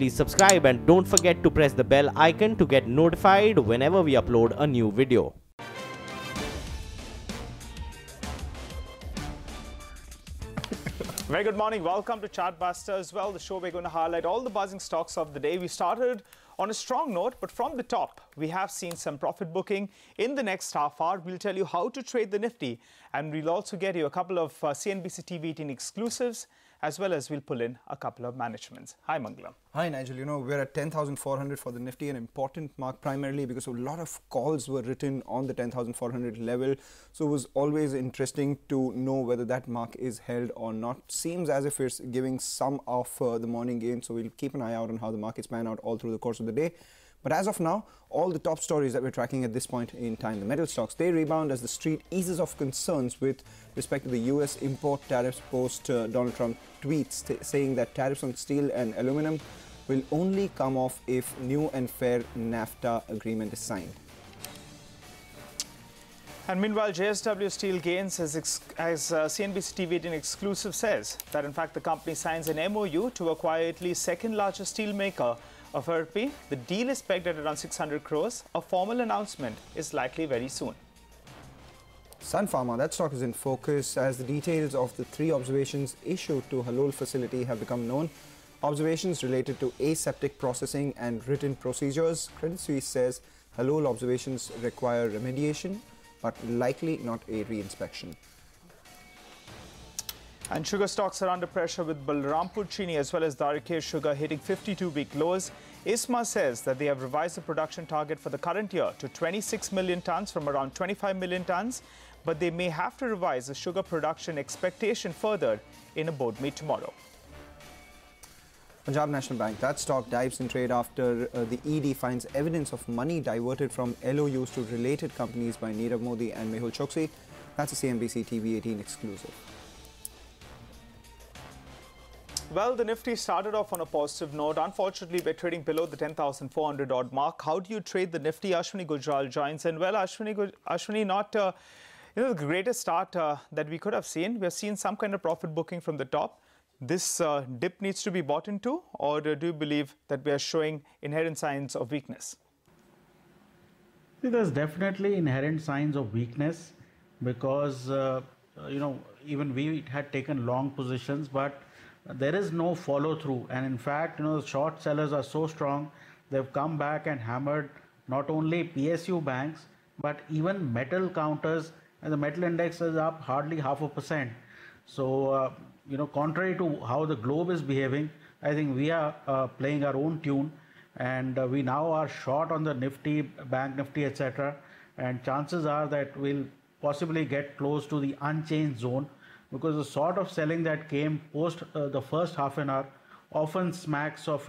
please subscribe and don't forget to press the bell icon to get notified whenever we upload a new video. Very good morning. Welcome to Chartbusters. Well, the show we're going to highlight all the buzzing stocks of the day. We started on a strong note, but from the top, we have seen some profit booking. In the next half hour, we'll tell you how to trade the Nifty, and we'll also get you a couple of CNBC TV18 exclusives, as well as we'll pull in a couple of managements. Hi, Mangalam. Hi, Nigel. You know, we're at 10,400 for the Nifty, an important mark primarily because a lot of calls were written on the 10,400 level. So it was always interesting to know whether that mark is held or not. Seems as if it's giving some of the morning gain. So we'll keep an eye out on how the markets pan out all through the course of the day. But as of now, all the top stories that we're tracking at this point in time, the metal stocks, they rebound as the street eases off concerns with respect to the US import tariffs post Donald Trump tweets saying that tariffs on steel and aluminum will only come off if new and fair NAFTA agreement is signed. And meanwhile, JSW Steel gains as CNBC TV18 exclusive says that in fact the company signs an MOU to acquire Italy's second largest steel maker of w.r.t. The deal is pegged at around 600 crores. A formal announcement is likely very soon. Sun Pharma, that stock is in focus as the details of the 3 observations issued to Halol facility have become known. Observations related to aseptic processing and written procedures. Credit Suisse says Halol observations require remediation, but likely not a reinspection. And sugar stocks are under pressure with Balrampur Chini as well as Darike Sugar hitting 52-week lows. ISMA says that they have revised the production target for the current year to 26 million tons from around 25 million tons, but they may have to revise the sugar production expectation further in a board meet tomorrow. Punjab National Bank, that stock dives in trade after the ED finds evidence of money diverted from LOUs to related companies by Nirav Modi and Mehul Choksi. That's a CNBC TV18 exclusive. Well, the Nifty started off on a positive note. Unfortunately, we're trading below the 10,400 odd mark. How do you trade the Nifty? Ashwini Gujral joins in. Well, Ashwini, not the greatest start that we could have seen. We have seen some kind of profit booking from the top. This dip needs to be bought into, or do you believe that we are showing inherent signs of weakness? There's definitely inherent signs of weakness because, even we had taken long positions, but there is no follow through. And in fact, the short sellers are so strong, they've come back and hammered not only PSU banks, but even metal counters, and the metal index is up hardly 0.5%. So, contrary to how the globe is behaving, I think we are playing our own tune, and we now are short on the Nifty, Bank Nifty, etc. And chances are that we'll possibly get close to the unchanged zone, because the sort of selling that came post the first half an hour often smacks of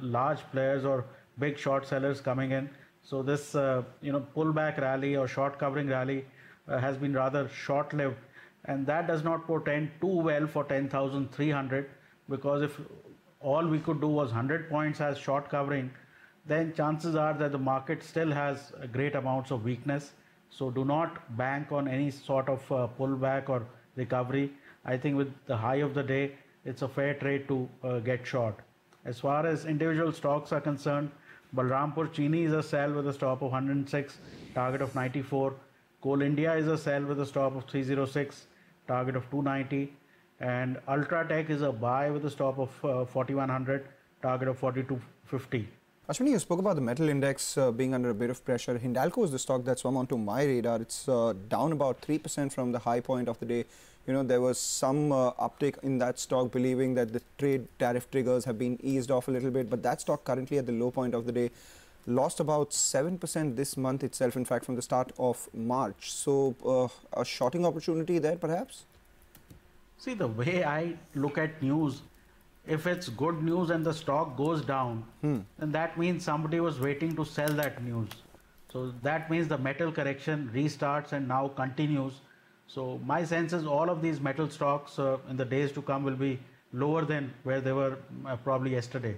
large players or big short sellers coming in. So this pullback rally or short covering rally has been rather short-lived, and that does not portend too well for 10,300, because if all we could do was 100 points as short covering, then chances are that the market still has great amounts of weakness. So do not bank on any sort of pullback or recovery. I think with the high of the day, it's a fair trade to get short. As far as individual stocks are concerned, Balrampur Chini is a sell with a stop of 106, target of 94. Coal India is a sell with a stop of 306, target of 290. And Ultratech is a buy with a stop of 4100, target of 4250. Ashwini, you spoke about the metal index being under a bit of pressure. Hindalco is the stock that swam onto my radar. It's down about 3% from the high point of the day. There was some uptick in that stock, believing that the trade tariff triggers have been eased off a little bit. But that stock currently at the low point of the day lost about 7% this month itself, in fact, from the start of March. So a shorting opportunity there, perhaps? See, the way I look at news, if it's good news and the stock goes down, then that means somebody was waiting to sell that news. So that means the metal correction restarts and now continues. So my sense is all of these metal stocks in the days to come will be lower than where they were probably yesterday.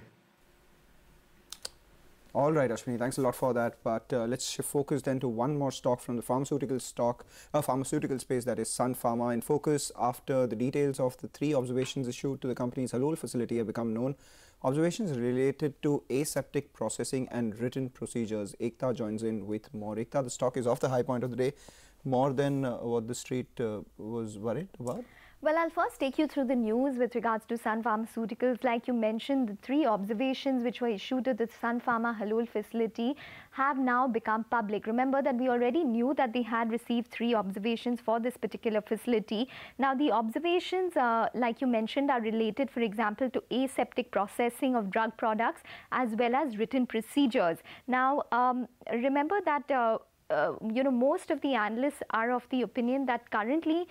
All right, Ashwini, thanks a lot for that. But let's shift focus then to one more stock from the pharmaceutical space, that is Sun Pharma, in focus after the details of the 3 observations issued to the company's Halol facility have become known. Observations related to aseptic processing and written procedures. Ekta joins in with more. Ekta, the stock is off the high point of the day, more than what the street was worried about. Well, I'll first take you through the news with regards to Sun Pharmaceuticals. Like you mentioned, the 3 observations which were issued to the Sun Pharma Halol facility have now become public. Remember that we already knew that they had received 3 observations for this particular facility. Now, the observations, like you mentioned, are related, for example, to aseptic processing of drug products as well as written procedures. Now, remember that most of the analysts are of the opinion that currently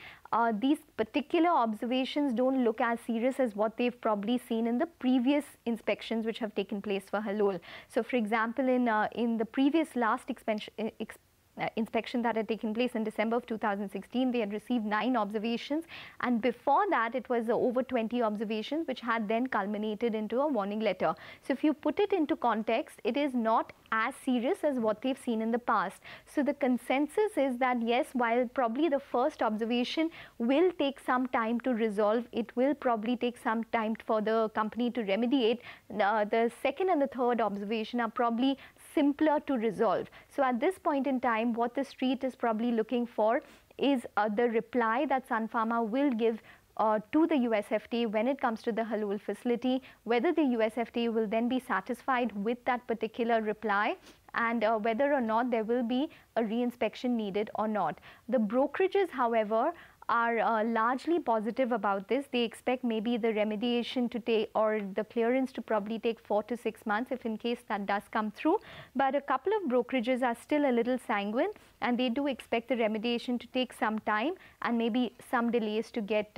these particular observations don't look as serious as what they've probably seen in the previous inspections which have taken place for Halol. So, for example, in the previous last inspection that had taken place in December of 2016, they had received 9 observations, and before that it was over 20 observations which had then culminated into a warning letter. So if you put it into context, it is not as serious as what they've seen in the past. So the consensus is that yes, while probably the first observation will take some time to resolve, it will probably take some time for the company to remediate. The second and the third observation are probably simpler to resolve. So at this point in time, what the street is probably looking for is the reply that Sun Pharma will give to the USFDA when it comes to the Halol facility, whether the USFDA will then be satisfied with that particular reply, and whether or not there will be a reinspection needed or not. The brokerages, however, are largely positive about this. They expect maybe the remediation to take, or the clearance to probably take 4 to 6 months if in case that does come through. But a couple of brokerages are still a little sanguine, and they do expect the remediation to take some time and maybe some delays to get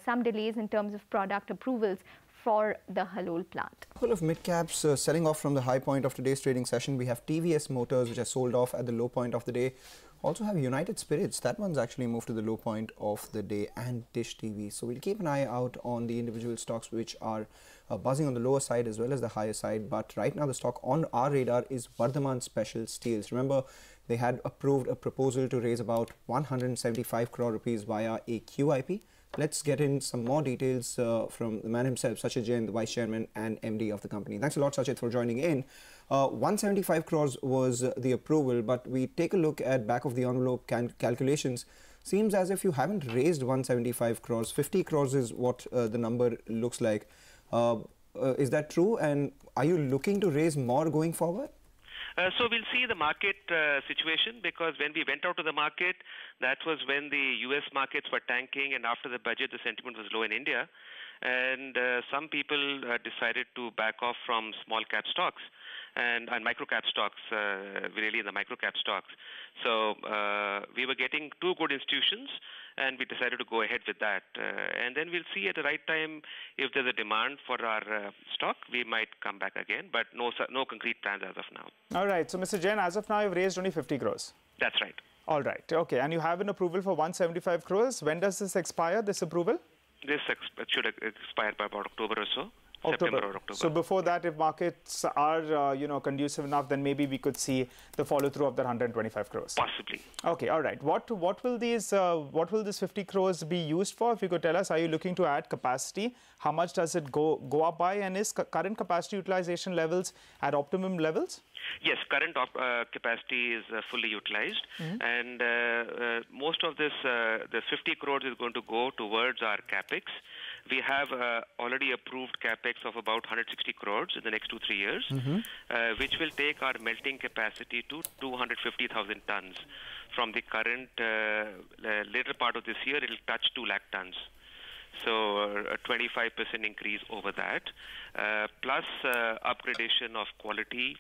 some delays in terms of product approvals for the Halol plant. A couple of mid-caps selling off from the high point of today's trading session. We have TVS Motors, which has sold off at the low point of the day. Also have United Spirits, that one's actually moved to the low point of the day, and Dish TV. So we'll keep an eye out on the individual stocks which are buzzing on the lower side as well as the higher side. But right now the stock on our radar is Vardhman Special Steels. Remember, they had approved a proposal to raise about 175 crore rupees via a QIP. Let's get in some more details from the man himself, Sachit Jain, the Vice Chairman and MD of the company. Thanks a lot, Sachit, for joining in. 175 crores was the approval, but we take a look at back of the envelope calculations. Seems as if you haven't raised 175 crores. 50 crores is what the number looks like. Is that true? And are you looking to raise more going forward? So we'll see the market situation, because when we went out to the market, that was when the US markets were tanking, and after the budget, the sentiment was low in India. And some people decided to back off from small cap stocks and micro cap stocks, really in the micro cap stocks. So we were getting 2 good institutions, and we decided to go ahead with that. And then we'll see at the right time if there's a demand for our stock, we might come back again, but no concrete plans as of now. All right. So, Mr. Jain, as of now, you've raised only 50 crores. That's right. All right. Okay. And you have an approval for 175 crores. When does this expire, this approval? This should expire by about October or so. September or October. So before that, if markets are conducive enough, then maybe we could see the follow through of that 125 crores. Possibly. Okay, all right. What will this 50 crores be used for? If you could tell us, are you looking to add capacity? How much does it go up by, and is current capacity utilization levels at optimum levels? Yes, current capacity is fully utilized, and most of this, the 50 crores is going to go towards our capex. We have already approved capex of about 160 crores in the next 2-3 years, which will take our melting capacity to 250,000 tons. From the current later part of this year, it will touch 2 lakh tons. So a 25% increase over that, plus upgradation of quality,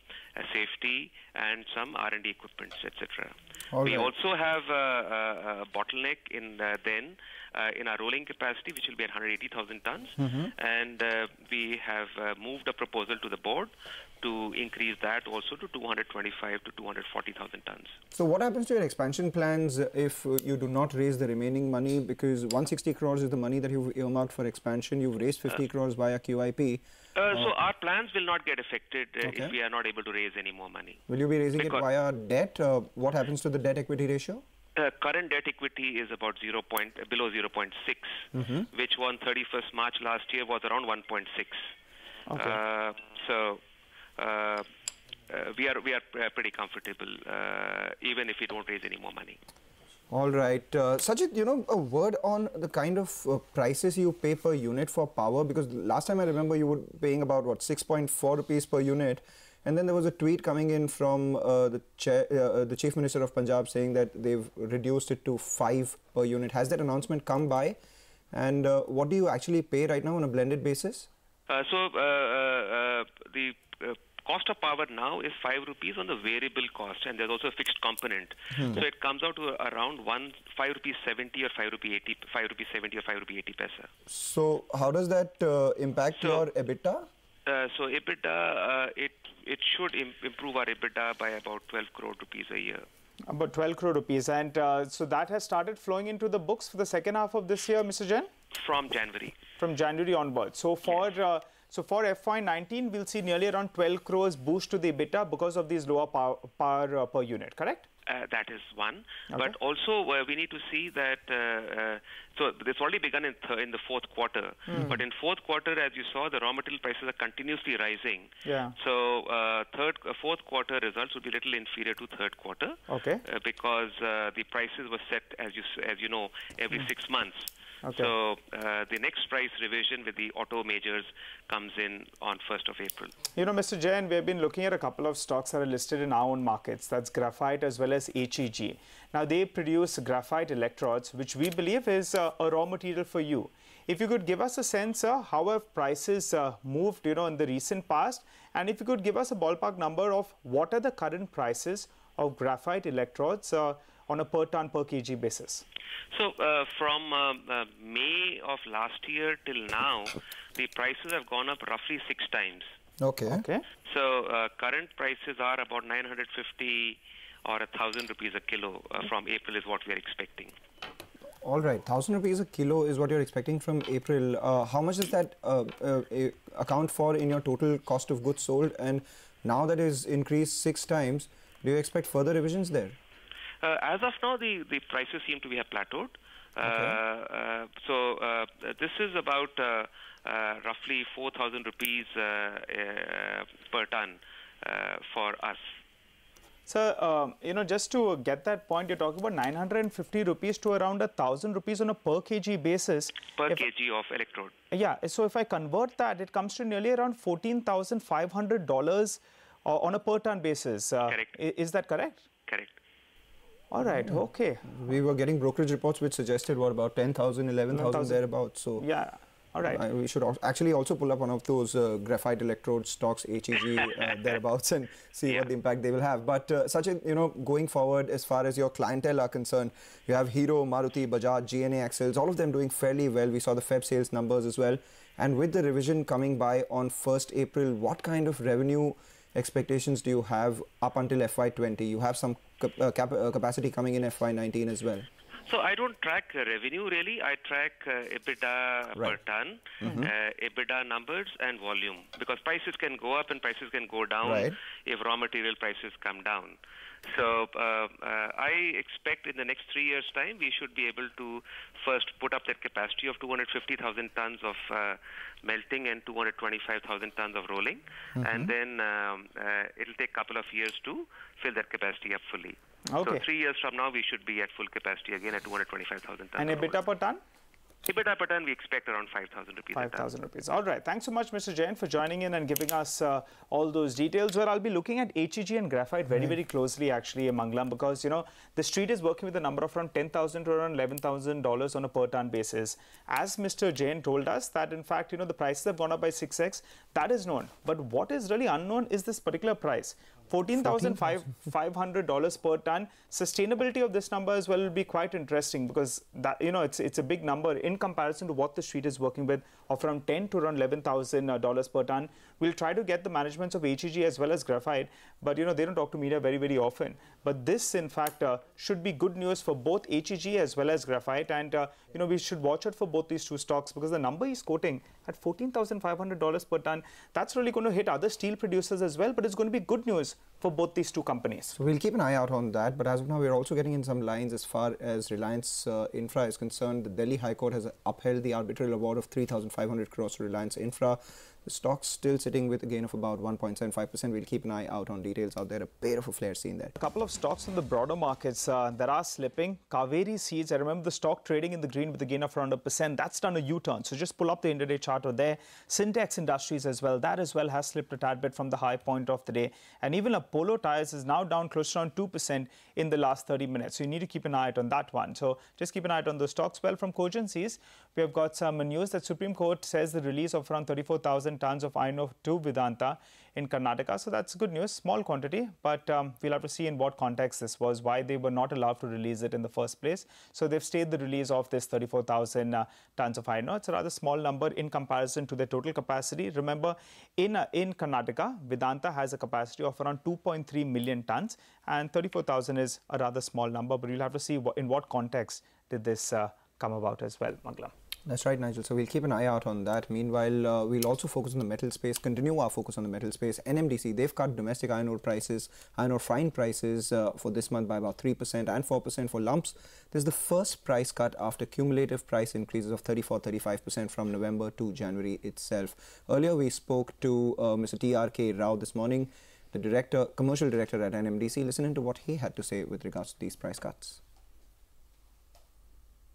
safety, and some R&D equipments, etc. We also have a bottleneck in our rolling capacity, which will be at 180,000 tons, and we have moved a proposal to the board to increase that also to 225 to 240,000 tons. So what happens to your expansion plans if you do not raise the remaining money? Because 160 crores is the money that you've earmarked for expansion. You've raised 50 crores via QIP. So our plans will not get affected if we are not able to raise any more money. Will you be raising it via debt? What happens to the debt equity ratio? Current debt equity is about below 0.6, which on 31st March last year was around 1.6. Okay. We are pretty comfortable, even if we don't raise any more money. All right. Sajid, a word on the kind of prices you pay per unit for power, because last time I remember you were paying about, what, 6.4 rupees per unit. And then there was a tweet coming in from the Chief Minister of Punjab saying that they've reduced it to 5 per unit. Has that announcement come by? And what do you actually pay right now on a blended basis? The cost of power now is 5 rupees on the variable cost, and there's also a fixed component. So it comes out to around 5 rupees 70 or 5 rupee 80, 5 rupees 70 or 5 rupee 80 paisa. So how does that impact your EBITDA? So EBITDA, it should improve our EBITDA by about 12 crore rupees a year. About 12 crore rupees. And so that has started flowing into the books for the second half of this year, Mr. Jain? From January. From January onwards. So for FY19, we'll see nearly around 12 crores boost to the EBITDA because of these lower power per unit, correct? That is one. Okay. But also we need to see that, so it's already begun in the fourth quarter. But in fourth quarter, as you saw, the raw material prices are continuously rising. Yeah. So fourth quarter results will be a little inferior to third quarter. Okay. Because the prices were set, as you know, every 6 months. Okay. So the next price revision with the auto majors comes in on 1st of April. Mr. Jain, we have been looking at a couple of stocks that are listed in our own markets. That's graphite as well as HEG. Now, they produce graphite electrodes, which we believe is a raw material for you. If you could give us a sense, how have prices moved, in the recent past? And if you could give us a ballpark number of what are the current prices of graphite electrodes on a per ton per kg basis? So from May of last year till now, the prices have gone up roughly 6 times. Okay. So current prices are about 950 or 1,000 rupees a kilo from April is what we are expecting. All right, 1,000 rupees a kilo is what you're expecting from April. How much does that account for in your total cost of goods sold? And now that is increased 6 times, do you expect further revisions there? As of now, the prices seem to have plateaued. So this is about roughly 4,000 rupees per ton for us. So, just to get that point, you're talking about 950 rupees to around 1,000 rupees on a per kg basis. Per kg of electrode. Yeah. So if I convert that, it comes to nearly around $14,500 on a per ton basis. Correct. Is that correct? Correct. All right. Okay. We were getting brokerage reports which suggested what about 10,000, 11,000 thereabouts. So yeah. All right. We should actually also pull up one of those graphite electrode stocks, HEG, thereabouts, and see what the impact they will have. But Sachin, going forward, as far as your clientele are concerned, you have Hero, Maruti, Bajaj, GNA Axles, all of them doing fairly well. We saw the Feb sales numbers as well. And with the revision coming by on 1st April, what kind of revenue expectations do you have up until FY20? You have some capacity coming in FY19 as well. So I don't track revenue really. I track EBITDA per ton, EBITDA numbers and volume, because prices can go up and prices can go down if raw material prices come down. So I expect in the next 3 years' time we should be able to first put up that capacity of 250,000 tons of melting and 225,000 tons of rolling, and then it'll take a couple of years to fill that capacity up fully. Okay. So 3 years from now we should be at full capacity again at 225,000 tons. And EBITDA per ton? EBITDA per ton we expect around 5,000 rupees. 5,000 rupees. All right. Thanks so much, Mr. Jain, for joining in and giving us all those details. Well, I'll be looking at HEG and graphite very, very closely actually, Mangalam, because the street is working with a number of around $10,000 to around $11,000 on a per ton basis. As Mr. Jain told us that in fact, the prices have gone up by 6x. That is known. But what is really unknown is this particular price. $14,500 per ton. Sustainability of this number as well will be quite interesting, because that it's a big number in comparison to what the street is working with of around $10,000 to around $11,000 per ton. We'll try to get the managements of HEG as well as graphite, but they don't talk to media very, very often. But this in fact should be good news for both HEG as well as graphite, and we should watch out for both these two stocks, because the number he's quoting at $14,500 per ton, that's really going to hit other steel producers as well, but it's going to be good news for both these two companies. So we'll keep an eye out on that, but as of now we're also getting in some lines as far as Reliance Infra is concerned. The Delhi High Court has upheld the arbitral award of 3,500 crores to Reliance Infra. The stock's still sitting with a gain of about 1.75%. We'll keep an eye out on details out there. A pair of a flare seen there. A couple of stocks in the broader markets that are slipping. Kaveri Seeds, I remember the stock trading in the green with a gain of around 1%. That's done a U-turn. So just pull up the intraday chart over there. Syntex Industries as well. That as well has slipped a tad bit from the high point of the day. And even Apollo Tyres is now down close to around 2% in the last 30 minutes. So you need to keep an eye out on that one. So just keep an eye out on those stocks. Well, from Cogencies, we have got some news that Supreme Court says the release of around 34,000 tons of iron ore to Vedanta in Karnataka. So that's good news, small quantity, but we'll have to see in what context this was, why they were not allowed to release it in the first place. So they've stayed the release of this 34,000 tons of iron ore. It's a rather small number in comparison to their total capacity. Remember, in Karnataka, Vedanta has a capacity of around 2.3 million tons, and 34,000 is a rather small number, but you'll have to see in what context did this come about as well, Manglam. That's right, Nigel. So we'll keep an eye out on that. Meanwhile, we'll also focus on the metal space, continue our focus on the metal space. NMDC, they've cut domestic iron ore prices, iron ore fine prices for this month by about 3% and 4% for lumps. This is the first price cut after cumulative price increases of 34-35% from November to January itself. Earlier, we spoke to Mr. T.R.K. Rao this morning, the commercial director at NMDC. Listening to what he had to say with regards to these price cuts.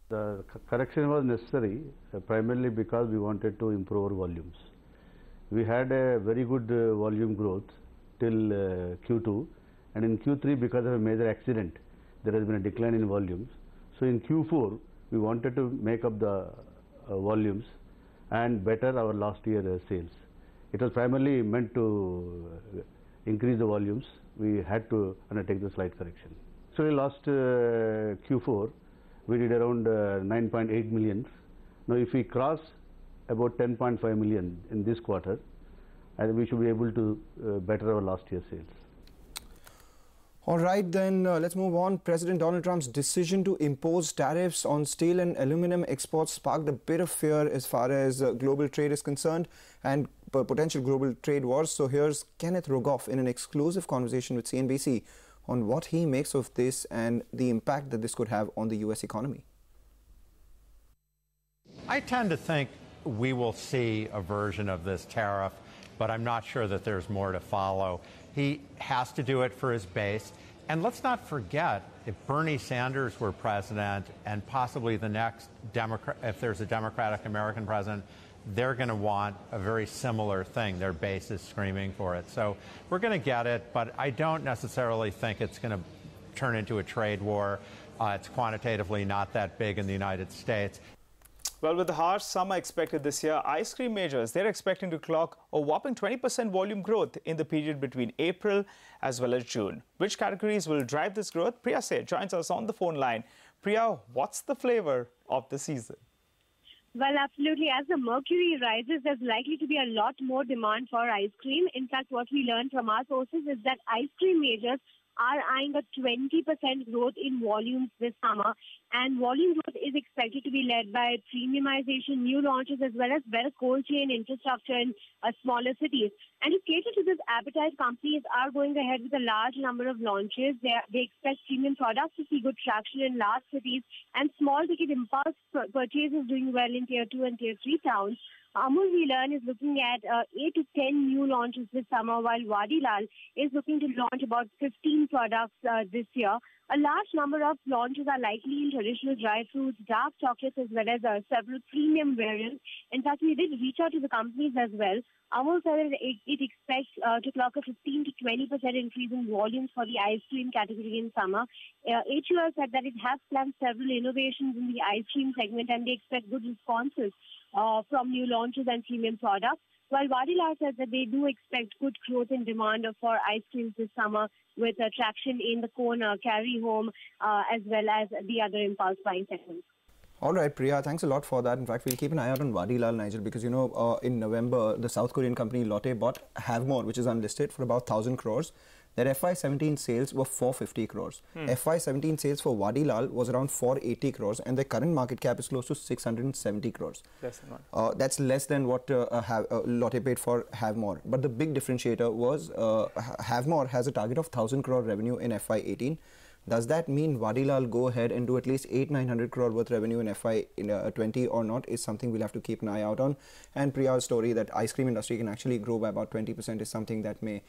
The correction was necessary primarily because we wanted to improve our volumes. We had a very good volume growth till Q2, and in Q3 because of a major accident there has been a decline in volumes. So in Q4 we wanted to make up the volumes and better our last year sales. It was primarily meant to increase the volumes. We had to undertake the slight correction. So in last Q4 we did around 9.8 million. Now if we cross about 10.5 million in this quarter, I think we should be able to better our last year's sales. All right, then let's move on. President Donald Trump's decision to impose tariffs on steel and aluminum exports sparked a bit of fear as far as global trade is concerned and potential global trade wars. So here's Kenneth Rogoff in an exclusive conversation with CNBC on what he makes of this and the impact that this could have on the U.S. economy. I tend to think we will see a version of this tariff, but I'm not sure that there's more to follow. He has to do it for his base. And let's not forget, if Bernie Sanders were president and possibly the next if there's a Democratic American president, they're going to want a very similar thing. Their base is screaming for it. So we're going to get it, but I don't necessarily think it's going to turn into a trade war. It's quantitatively not that big in the United States. Well, with the harsh summer expected this year, ice cream majors, they're expecting to clock a whopping 20% volume growth in the period between April as well as June. Which categories will drive this growth? Priya Seth joins us on the phone line. Priya, what's the flavor of the season? Well, absolutely. As the mercury rises, there's likely to be a lot more demand for ice cream. In fact, what we learned from our sources is that ice cream majors are eyeing a 20% growth in volumes this summer. And volume growth is expected to be led by premiumization, new launches, as well as better cold chain infrastructure in smaller cities. And to cater to this appetite, companies are going ahead with a large number of launches. They expect premium products to see good traction in large cities and small ticket impulse purchases doing well in Tier 2 and Tier 3 towns. Amul, we learn, is looking at 8 to 10 new launches this summer, while Dalal is looking to launch about 15 products this year. A large number of launches are likely in traditional dry fruits, dark chocolates, as well as several premium variants. In fact, we did reach out to the companies as well. Amul said that it expects to clock a 15 to 20% increase in volumes for the ice cream category in summer. HUL said that it has planned several innovations in the ice cream segment, and they expect good responses from new launches and premium products. While Dalal says that they do expect good growth in demand for ice creams this summer with traction in the cone, carry home, as well as the other impulse buying segments. All right, Priya, thanks a lot for that. In fact, we'll keep an eye out on Dalal, Nigel, because, you know, in November, the South Korean company Lotte bought Havmor, which is unlisted, for about 1,000 crores. Their FY17 sales were 450 crores. FY17 sales for Dalal was around 480 crores, and their current market cap is close to 670 crores. That's less than what Lotte paid for Havmor. But the big differentiator was Havmor has a target of 1,000 crore revenue in FY18. Does that mean Dalal go ahead and do at least 800-900 crore worth revenue in FY20 or not is something we'll have to keep an eye out on. And Priya's story that ice cream industry can actually grow by about 20% is something that may